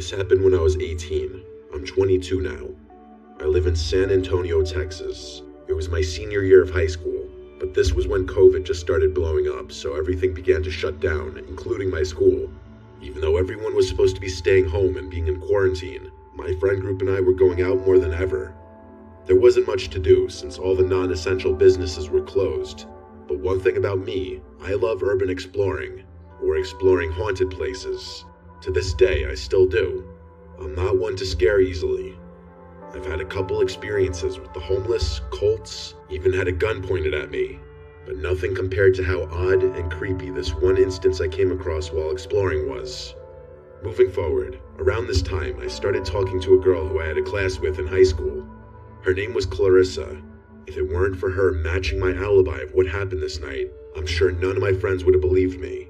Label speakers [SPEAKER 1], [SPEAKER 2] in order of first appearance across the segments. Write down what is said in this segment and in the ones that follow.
[SPEAKER 1] This happened when I was 18. I'm 22 now. I live in San Antonio, Texas. It was my senior year of high school, but this was when COVID just started blowing up, so everything began to shut down, including my school. Even though everyone was supposed to be staying home and being in quarantine, my friend group and I were going out more than ever. There wasn't much to do since all the non-essential businesses were closed, but one thing about me, I love urban exploring, or exploring haunted places. To this day, I still do. I'm not one to scare easily. I've had a couple experiences with the homeless, cults, even had a gun pointed at me, but nothing compared to how odd and creepy this one instance I came across while exploring was. Moving forward, around this time, I started talking to a girl who I had a class with in high school. Her name was Clarissa. If it weren't for her matching my alibi of what happened this night, I'm sure none of my friends would have believed me.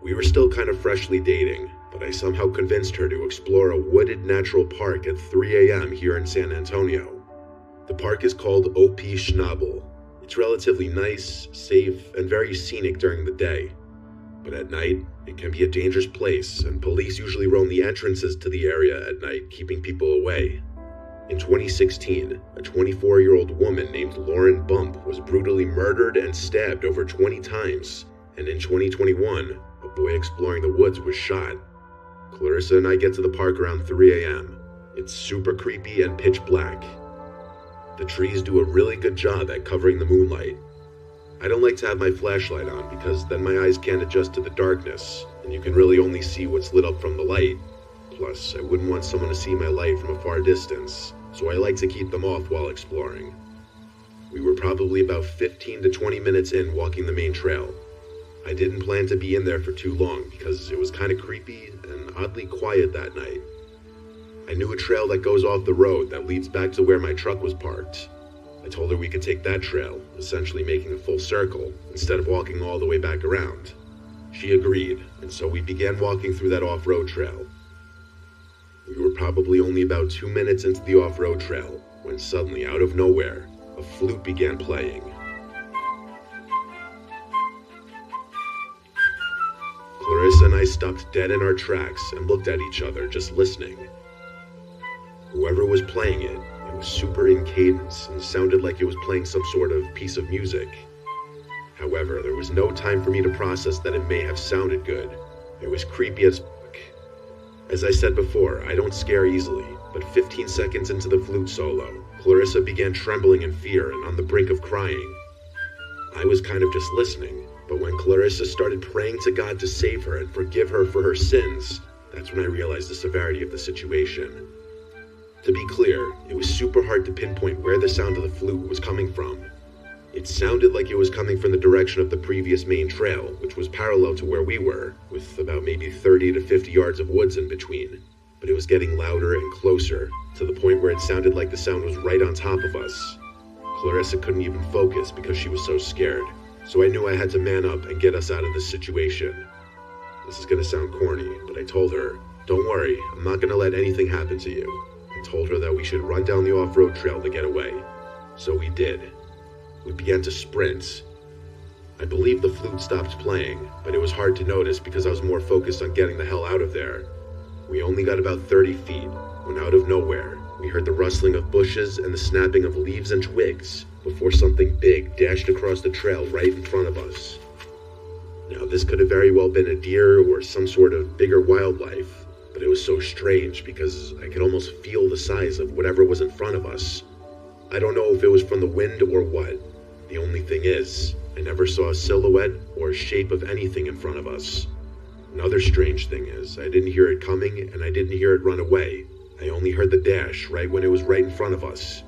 [SPEAKER 1] We were still kind of freshly dating, but I somehow convinced her to explore a wooded natural park at 3 a.m. here in San Antonio. The park is called O.P. Schnabel. It's relatively nice, safe, and very scenic during the day. But at night, it can be a dangerous place, and police usually roam the entrances to the area at night, keeping people away. In 2016, a 24-year-old woman named Lauren Bump was brutally murdered and stabbed over 20 times, and in 2021, a boy exploring the woods was shot. Clarissa and I get to the park around 3 a.m. It's super creepy and pitch black. The trees do a really good job at covering the moonlight. I don't like to have my flashlight on because then my eyes can't adjust to the darkness, and you can really only see what's lit up from the light. Plus, I wouldn't want someone to see my light from a far distance, so I like to keep them off while exploring. We were probably about 15 to 20 minutes in walking the main trail. I didn't plan to be in there for too long because it was kind of creepy and oddly quiet that night. I knew a trail that goes off the road that leads back to where my truck was parked. I told her we could take that trail, essentially making a full circle, instead of walking all the way back around. She agreed, and so we began walking through that off-road trail. We were probably only about 2 minutes into the off-road trail, when suddenly, out of nowhere, a flute began playing. Clarissa and I stopped dead in our tracks and looked at each other, just listening. Whoever was playing it was super in cadence and sounded like it was playing some sort of piece of music. However, there was no time for me to process that it may have sounded good. It was creepy as fuck. As I said before, I don't scare easily, but 15 seconds into the flute solo, Clarissa began trembling in fear and on the brink of crying. I was kind of just listening, but when Clarissa started praying to God to save her and forgive her for her sins, that's when I realized the severity of the situation. To be clear, it was super hard to pinpoint where the sound of the flute was coming from. It sounded like it was coming from the direction of the previous main trail, which was parallel to where we were, with about maybe 30 to 50 yards of woods in between. But it was getting louder and closer, to the point where it sounded like the sound was right on top of us. Clarissa couldn't even focus because she was so scared, so I knew I had to man up and get us out of this situation. This is gonna sound corny, but I told her, "Don't worry, I'm not gonna let anything happen to you." I told her that we should run down the off-road trail to get away. So we did. We began to sprint. I believe the flute stopped playing, but it was hard to notice because I was more focused on getting the hell out of there. We only got about 30 feet, when out of nowhere, we heard the rustling of bushes and the snapping of leaves and twigs before something big dashed across the trail right in front of us. Now, this could have very well been a deer or some sort of bigger wildlife, but it was so strange because I could almost feel the size of whatever was in front of us. I don't know if it was from the wind or what. The only thing is, I never saw a silhouette or a shape of anything in front of us. Another strange thing is, I didn't hear it coming and I didn't hear it run away. I only heard the dash right when it was right in front of us.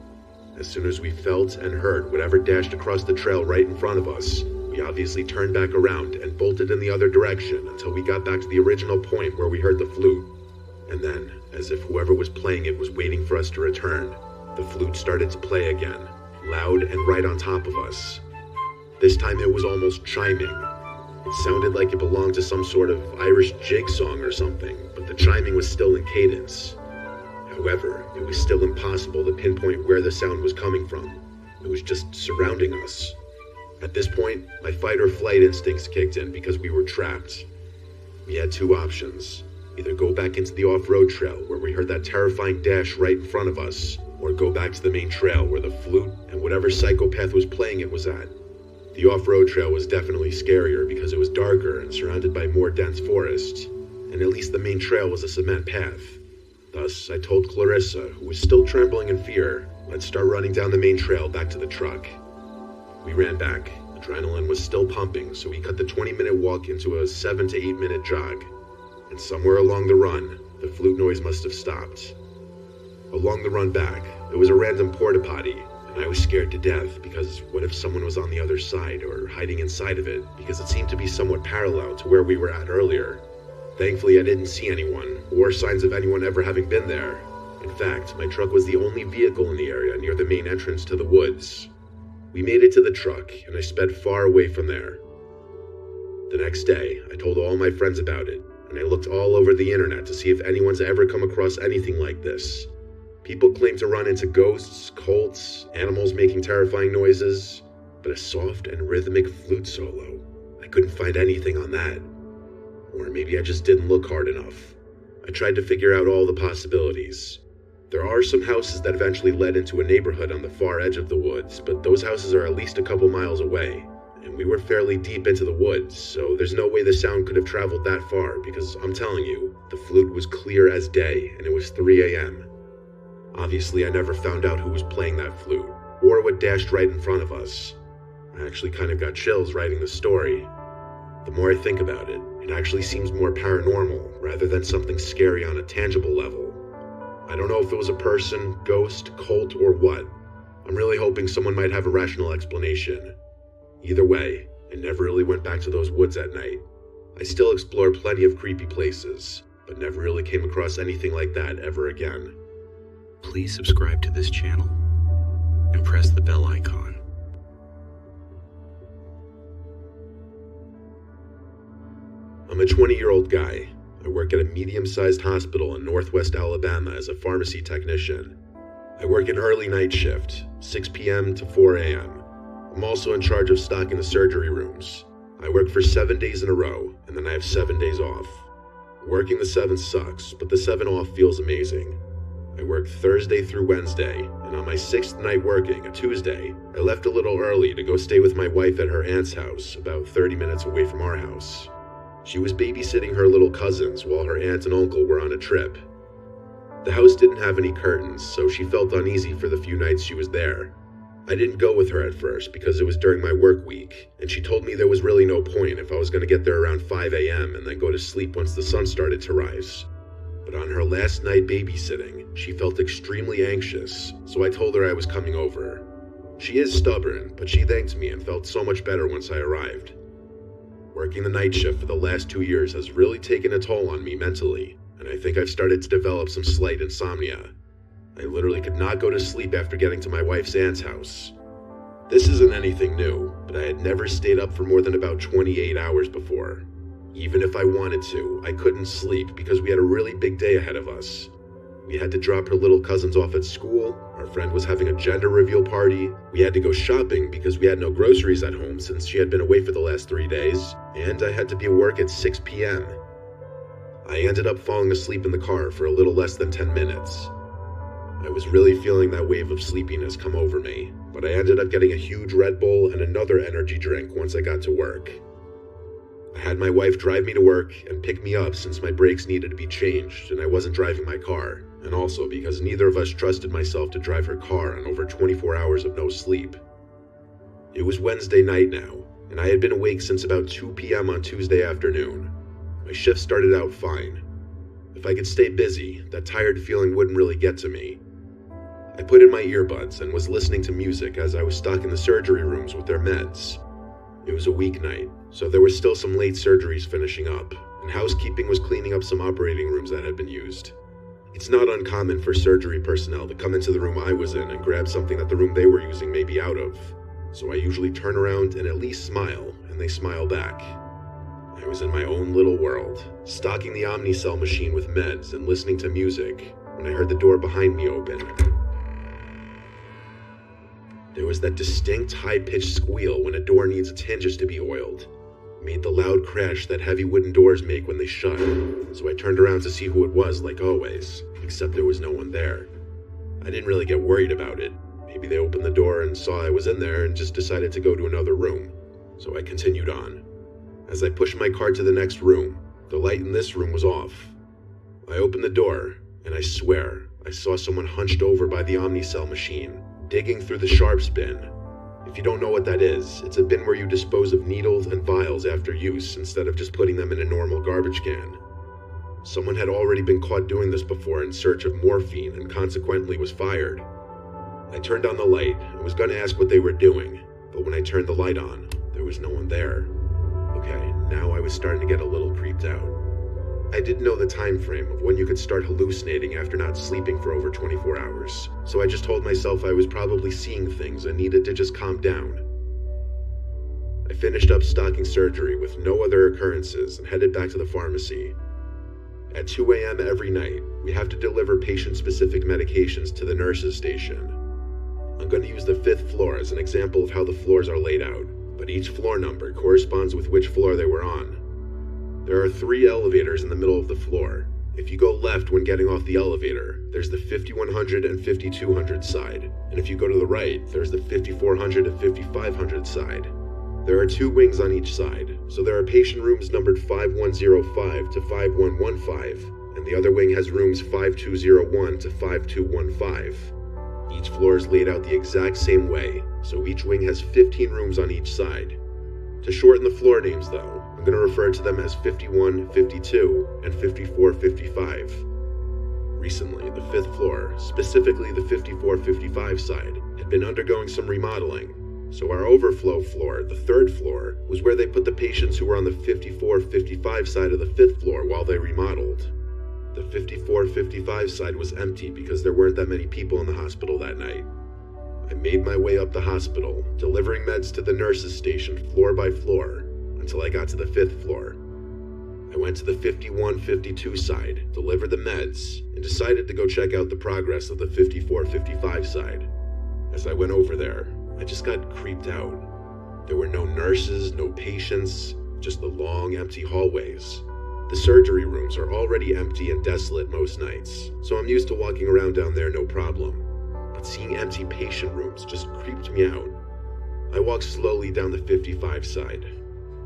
[SPEAKER 1] As soon as we felt and heard whatever dashed across the trail right in front of us, we obviously turned back around and bolted in the other direction until we got back to the original point where we heard the flute. And then, as if whoever was playing it was waiting for us to return, the flute started to play again, loud and right on top of us. This time it was almost chiming. It sounded like it belonged to some sort of Irish jig song or something, but the chiming was still in cadence. However, it was still impossible to pinpoint where the sound was coming from. It was just surrounding us. At this point, my fight or flight instincts kicked in because we were trapped. We had two options. Either go back into the off-road trail where we heard that terrifying dash right in front of us, or go back to the main trail where the flute and whatever psychopath was playing it was at. The off-road trail was definitely scarier because it was darker and surrounded by more dense forest, and at least the main trail was a cement path. Thus, I told Clarissa, who was still trembling in fear, let's start running down the main trail back to the truck. We ran back. Adrenaline was still pumping, so we cut the 20-minute walk into a 7 to 8 minute jog. And somewhere along the run, the flute noise must have stopped. Along the run back, there was a random porta potty, and I was scared to death because what if someone was on the other side or hiding inside of it, because it seemed to be somewhat parallel to where we were at earlier. Thankfully, I didn't see anyone, or signs of anyone ever having been there. In fact, my truck was the only vehicle in the area near the main entrance to the woods. We made it to the truck, and I sped far away from there. The next day, I told all my friends about it, and I looked all over the internet to see if anyone's ever come across anything like this. People claim to run into ghosts, cults, animals making terrifying noises, but a soft and rhythmic flute solo, I couldn't find anything on that. Or maybe I just didn't look hard enough. I tried to figure out all the possibilities. There are some houses that eventually led into a neighborhood on the far edge of the woods, but those houses are at least a couple miles away, and we were fairly deep into the woods, so there's no way the sound could have traveled that far because I'm telling you, the flute was clear as day and it was 3 a.m. Obviously, I never found out who was playing that flute, or what dashed right in front of us. I actually kind of got chills writing the story. The more I think about it, it actually seems more paranormal rather than something scary on a tangible level. I don't know if it was a person, ghost, cult, or what. I'm really hoping someone might have a rational explanation. Either way, I never really went back to those woods at night. I still explore plenty of creepy places, but never really came across anything like that ever again.
[SPEAKER 2] Please subscribe to this channel and press the bell icon.
[SPEAKER 1] I'm a 20-year-old guy. I work at a medium-sized hospital in northwest Alabama as a pharmacy technician. I work an early night shift, 6 p.m. to 4 a.m. I'm also in charge of stocking the surgery rooms. I work for 7 days in a row, and then I have 7 days off. Working the 7th sucks, but the 7 off feels amazing. I work Thursday through Wednesday, and on my 6th night working, a Tuesday, I left a little early to go stay with my wife at her aunt's house, about 30 minutes away from our house. She was babysitting her little cousins while her aunt and uncle were on a trip. The house didn't have any curtains, so she felt uneasy for the few nights she was there. I didn't go with her at first because it was during my work week, and she told me there was really no point if I was going to get there around 5 a.m. and then go to sleep once the sun started to rise. But on her last night babysitting, she felt extremely anxious, so I told her I was coming over. She is stubborn, but she thanked me and felt so much better once I arrived. Working the night shift for the last 2 years has really taken a toll on me mentally, and I think I've started to develop some slight insomnia. I literally could not go to sleep after getting to my wife's aunt's house. This isn't anything new, but I had never stayed up for more than about 28 hours before. Even if I wanted to, I couldn't sleep because we had a really big day ahead of us. We had to drop her little cousins off at school, our friend was having a gender reveal party, we had to go shopping because we had no groceries at home since she had been away for the last 3 days, and I had to be at work at 6 p.m. I ended up falling asleep in the car for a little less than 10 minutes. I was really feeling that wave of sleepiness come over me, but I ended up getting a huge Red Bull and another energy drink once I got to work. I had my wife drive me to work and pick me up since my brakes needed to be changed and I wasn't driving my car, and also because neither of us trusted myself to drive her car on over 24 hours of no sleep. It was Wednesday night now, and I had been awake since about 2 p.m. on Tuesday afternoon. My shift started out fine. If I could stay busy, that tired feeling wouldn't really get to me. I put in my earbuds and was listening to music as I was stocking the surgery rooms with their meds. It was a weeknight, so there were still some late surgeries finishing up, and housekeeping was cleaning up some operating rooms that had been used. It's not uncommon for surgery personnel to come into the room I was in and grab something that the room they were using may be out of, so I usually turn around and at least smile, and they smile back. I was in my own little world, stocking the Omnicell machine with meds and listening to music, when I heard the door behind me open. There was that distinct high-pitched squeal when a door needs its hinges to be oiled. made the loud crash that heavy wooden doors make when they shut, so I turned around to see who it was like always, except there was no one there. I didn't really get worried about it. Maybe they opened the door and saw I was in there and just decided to go to another room, so I continued on. As I pushed my car to the next room, the light in this room was off. I opened the door, and I swear I saw someone hunched over by the Omnicell machine, digging through the sharps bin. If you don't know what that is, it's a bin where you dispose of needles and vials after use instead of just putting them in a normal garbage can. Someone had already been caught doing this before in search of morphine and consequently was fired. I turned on the light and was going to ask what they were doing, but when I turned the light on, there was no one there. Okay, now I was starting to get a little creeped out. I didn't know the time frame of when you could start hallucinating after not sleeping for over 24 hours, so I just told myself I was probably seeing things and needed to just calm down. I finished up stocking surgery with no other occurrences and headed back to the pharmacy. At 2 a.m. every night, we have to deliver patient-specific medications to the nurses' station. I'm going to use the 5th floor as an example of how the floors are laid out, but each floor number corresponds with which floor they were on. There are 3 elevators in the middle of the floor. If you go left when getting off the elevator, there's the 5100 and 5200 side, and if you go to the right, there's the 5400 and 5500 side. There are 2 wings on each side, so there are patient rooms numbered 5105 to 5115, and the other wing has rooms 5201 to 5215. Each floor is laid out the exact same way, so each wing has 15 rooms on each side. To shorten the floor names though, I'm going to refer to them as 5152 and 5455. Recently, the 5th floor, specifically the 5455 side, had been undergoing some remodeling. So our overflow floor, the 3rd floor, was where they put the patients who were on the 5455 side of the 5th floor while they remodeled. The 5455 side was empty because there weren't that many people in the hospital that night. I made my way up the hospital, delivering meds to the nurses' station floor by floor, until I got to the 5th floor. I went to the 5152 side, delivered the meds, and decided to go check out the progress of the 5455 side. As I went over there, I just got creeped out. There were no nurses, no patients, just the long, empty hallways. The surgery rooms are already empty and desolate most nights, so I'm used to walking around down there no problem. But seeing empty patient rooms just creeped me out. I walked slowly down the 55 side.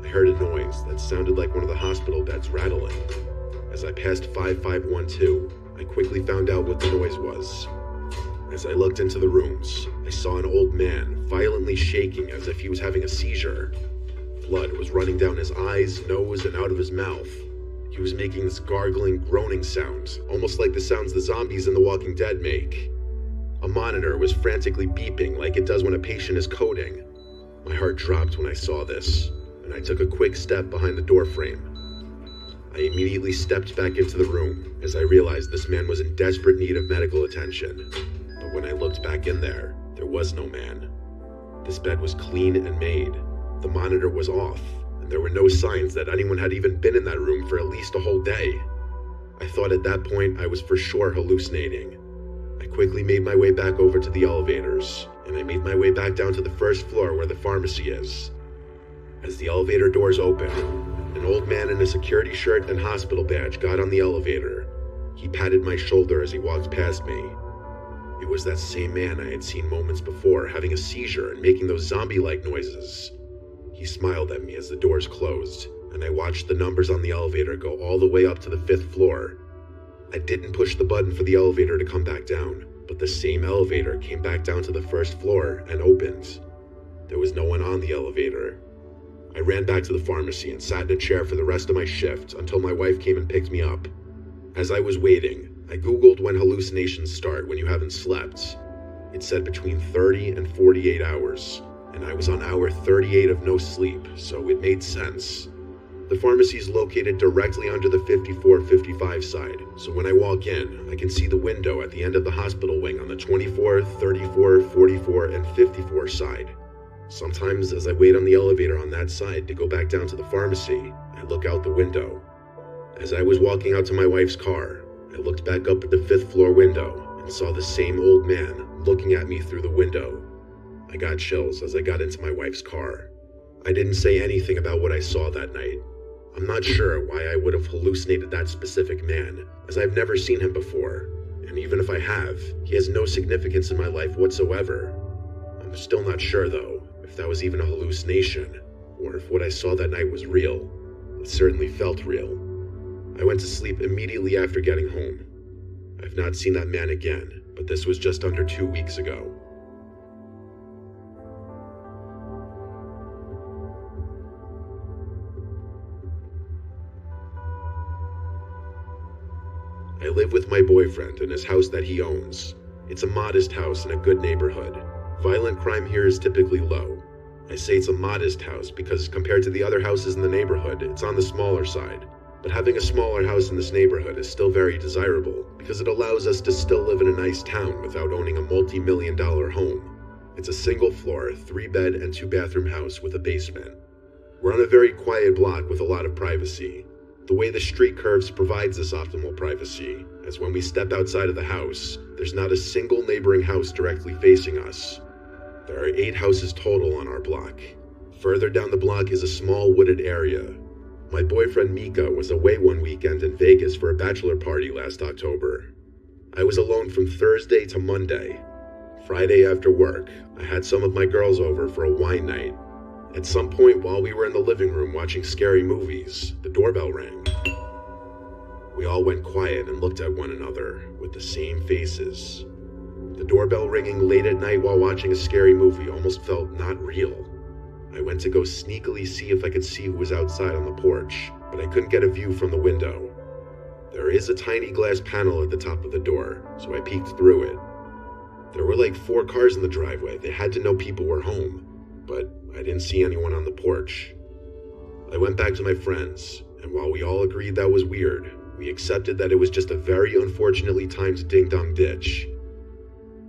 [SPEAKER 1] I heard a noise that sounded like one of the hospital beds rattling. As I passed 5512, I quickly found out what the noise was. As I looked into the rooms, I saw an old man violently shaking as if he was having a seizure. Blood was running down his eyes, nose, and out of his mouth. He was making this gargling, groaning sound, almost like the sounds the zombies in The Walking Dead make. A monitor was frantically beeping like it does when a patient is coding. My heart dropped when I saw this, and I took a quick step behind the door frame. I immediately stepped back into the room as I realized this man was in desperate need of medical attention. But when I looked back in there was no man. This bed was clean and made. The monitor was off, and there were no signs that anyone had even been in that room for at least a whole day. I thought at that point I was for sure hallucinating. I quickly made my way back over to the elevators, and I made my way back down to the first floor where the pharmacy is. As the elevator doors opened, an old man in a security shirt and hospital badge got on the elevator. He patted my shoulder as he walked past me. It was that same man I had seen moments before having a seizure and making those zombie-like noises. He smiled at me as the doors closed, and I watched the numbers on the elevator go all the way up to the 5th floor. I didn't push the button for the elevator to come back down, but the same elevator came back down to the 1st floor and opened. There was no one on the elevator. I ran back to the pharmacy and sat in a chair for the rest of my shift until my wife came and picked me up. As I was waiting, I googled when hallucinations start when you haven't slept. It said between 30 and 48 hours, and I was on hour 38 of no sleep, so it made sense. The pharmacy is located directly under the 54-55 side, so when I walk in, I can see the window at the end of the hospital wing on the 24, 34, 44, and 54 side. Sometimes as I wait on the elevator on that side to go back down to the pharmacy, I look out the window. As I was walking out to my wife's car, I looked back up at the 5th floor window and saw the same old man looking at me through the window. I got chills as I got into my wife's car. I didn't say anything about what I saw that night. I'm not sure why I would have hallucinated that specific man, as I've never seen him before, and even if I have, he has no significance in my life whatsoever. I'm still not sure, though, if that was even a hallucination, or if what I saw that night was real. It certainly felt real. I went to sleep immediately after getting home. I've not seen that man again, but this was just under 2 weeks ago. I live with my boyfriend in his house that he owns. It's a modest house in a good neighborhood. Violent crime here is typically low. I say it's a modest house because compared to the other houses in the neighborhood, it's on the smaller side. But having a smaller house in this neighborhood is still very desirable because it allows us to still live in a nice town without owning a multi-million-dollar home. It's a single-floor, 3-bed and 2-bathroom house with a basement. We're on a very quiet block with a lot of privacy. The way the street curves provides this optimal privacy, as when we step outside of the house, there's not a single neighboring house directly facing us. There are 8 houses total on our block. Further down the block is a small wooded area. My boyfriend Mika was away one weekend in Vegas for a bachelor party last October. I was alone from Thursday to Monday. Friday after work, I had some of my girls over for a wine night. At some point while we were in the living room watching scary movies, the doorbell rang. We all went quiet and looked at one another with the same faces. The doorbell ringing late at night while watching a scary movie almost felt not real. I went to go sneakily see if I could see who was outside on the porch, but I couldn't get a view from the window. There is a tiny glass panel at the top of the door, so I peeked through it. There were like 4 cars in the driveway. They had to know people were home, but I didn't see anyone on the porch. I went back to my friends, and while we all agreed that was weird, we accepted that it was just a very unfortunately timed ding-dong ditch.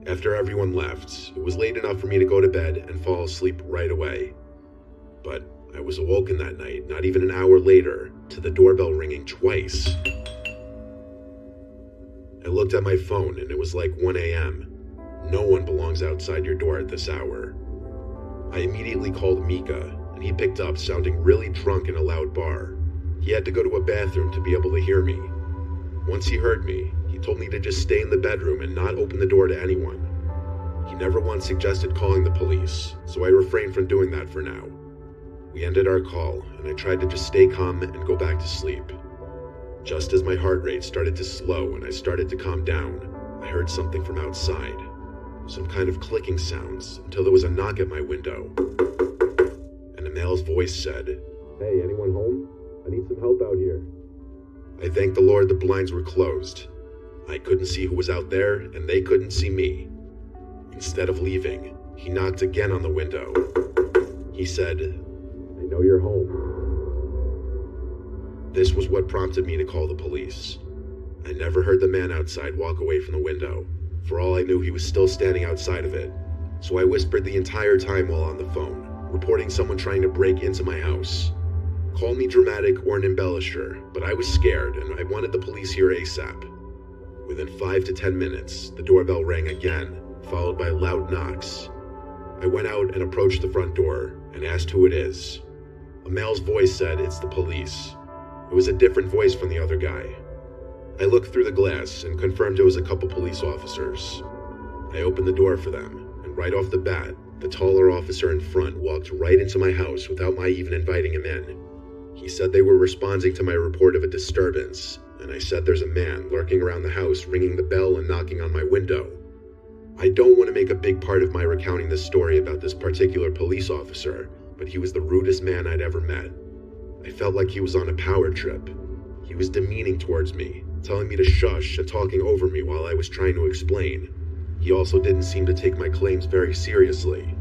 [SPEAKER 1] After everyone left, it was late enough for me to go to bed and fall asleep right away. But I was awoken that night, not even an hour later, to the doorbell ringing twice. I looked at my phone and it was like 1 a.m. No one belongs outside your door at this hour. I immediately called Mika, and he picked up sounding really drunk in a loud bar. He had to go to a bathroom to be able to hear me. Once he heard me, he told me to just stay in the bedroom and not open the door to anyone. He never once suggested calling the police, so I refrained from doing that for now. We ended our call, and I tried to just stay calm and go back to sleep. Just as my heart rate started to slow and I started to calm down, I heard something from outside. Some kind of clicking sounds until there was a knock at my window. And a male's voice said, "Hey, anyone home? I need some help out here." I thanked the Lord the blinds were closed. I couldn't see who was out there, and they couldn't see me. Instead of leaving, he knocked again on the window. He said, "I know you're home." This was what prompted me to call the police. I never heard the man outside walk away from the window. For all I knew, he was still standing outside of it. So I whispered the entire time while on the phone, reporting someone trying to break into my house. Call me dramatic or an embellisher, but I was scared and I wanted the police here ASAP. Within 5 to 10 minutes, the doorbell rang again, followed by loud knocks. I went out and approached the front door and asked who it is. A male's voice said it's the police. It was a different voice from the other guy. I looked through the glass and confirmed it was a couple police officers. I opened the door for them, and right off the bat, the taller officer in front walked right into my house without my even inviting him in. He said they were responding to my report of a disturbance, and I said there's a man lurking around the house ringing the bell and knocking on my window. I don't want to make a big part of my recounting this story about this particular police officer, but he was the rudest man I'd ever met. I felt like he was on a power trip. He was demeaning towards me, telling me to shush and talking over me while I was trying to explain. He also didn't seem to take my claims very seriously.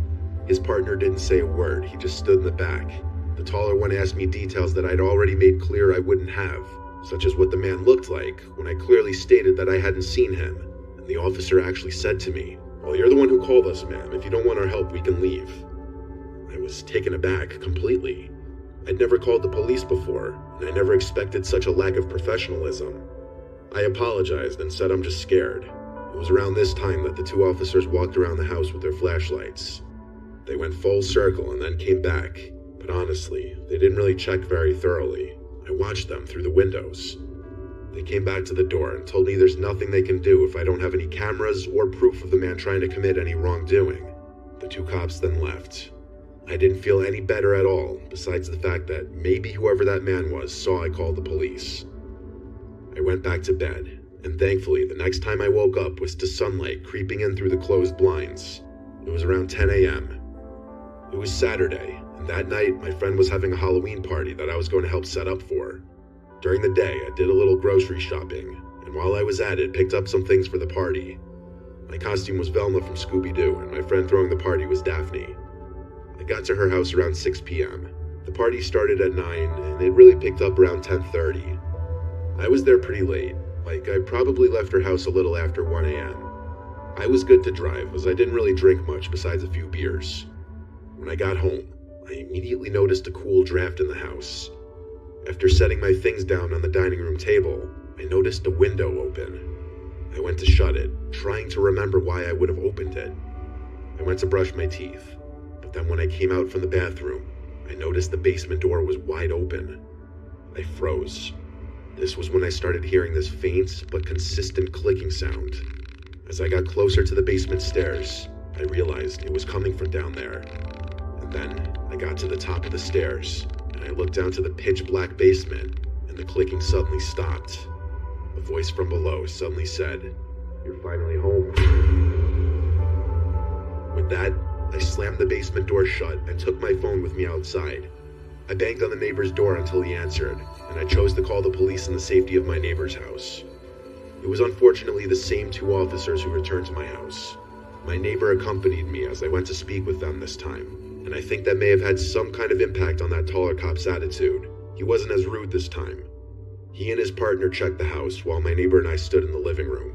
[SPEAKER 1] His partner didn't say a word, he just stood in the back. The taller one asked me details that I'd already made clear I wouldn't have, such as what the man looked like, when I clearly stated that I hadn't seen him. And the officer actually said to me, "Well, you're the one who called us, ma'am. If you don't want our help, we can leave." I was taken aback completely. I'd never called the police before, and I never expected such a lack of professionalism. I apologized and said I'm just scared. It was around this time that the 2 officers walked around the house with their flashlights. They went full circle and then came back, but but honestly, they didn't really check very thoroughly. I watched them through the windows. They came back to the door and told me there's nothing they can do if I don't have any cameras or proof of the man trying to commit any wrongdoing. The two cops then left. I didn't feel any better at all, besides the fact that maybe whoever that man was saw I called the police. I went back to bed, and thankfully the next time I woke up was to sunlight creeping in through the closed blinds. It was around 10 a.m. It was Saturday, and that night my friend was having a Halloween party that I was going to help set up for. During the day, I did a little grocery shopping, and while I was at it, picked up some things for the party. My costume was Velma from Scooby-Doo, and my friend throwing the party was Daphne. I got to her house around 6 p.m. The party started at 9, and it really picked up around 10:30. I was there pretty late, like I probably left her house a little after 1 a.m. I was good to drive, as I didn't really drink much besides a few beers. When I got home, I immediately noticed a cool draft in the house. After setting my things down on the dining room table, I noticed a window open. I went to shut it, trying to remember why I would have opened it. I went to brush my teeth, but then when I came out from the bathroom, I noticed the basement door was wide open. I froze. This was when I started hearing this faint but consistent clicking sound. As I got closer to the basement stairs, I realized it was coming from down there. And then I got to the top of the stairs, and I looked down to the pitch black basement, and the clicking suddenly stopped. A voice from below suddenly said, "You're finally home." With that, I slammed the basement door shut and took my phone with me outside. I banged on the neighbor's door until he answered, and I chose to call the police in the safety of my neighbor's house. It was unfortunately the same two officers who returned to my house. My neighbor accompanied me as I went to speak with them this time, and I think that may have had some kind of impact on that taller cop's attitude. He wasn't as rude this time. He and his partner checked the house while my neighbor and I stood in the living room.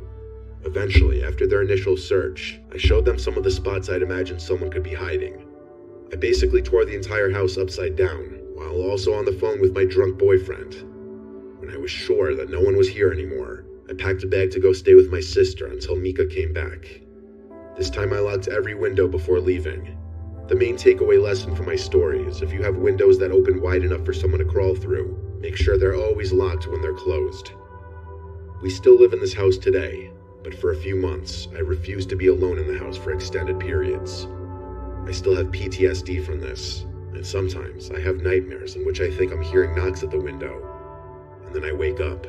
[SPEAKER 1] Eventually, after their initial search, I showed them some of the spots I'd imagined someone could be hiding. I basically tore the entire house upside down, while also on the phone with my drunk boyfriend. When I was sure that no one was here anymore, I packed a bag to go stay with my sister until Mika came back. This time I locked every window before leaving. The main takeaway lesson from my story is if you have windows that open wide enough for someone to crawl through, make sure they're always locked when they're closed. We still live in this house today, but for a few months, I refused to be alone in the house for extended periods. I still have PTSD from this, and sometimes I have nightmares in which I think I'm hearing knocks at the window, and then I wake up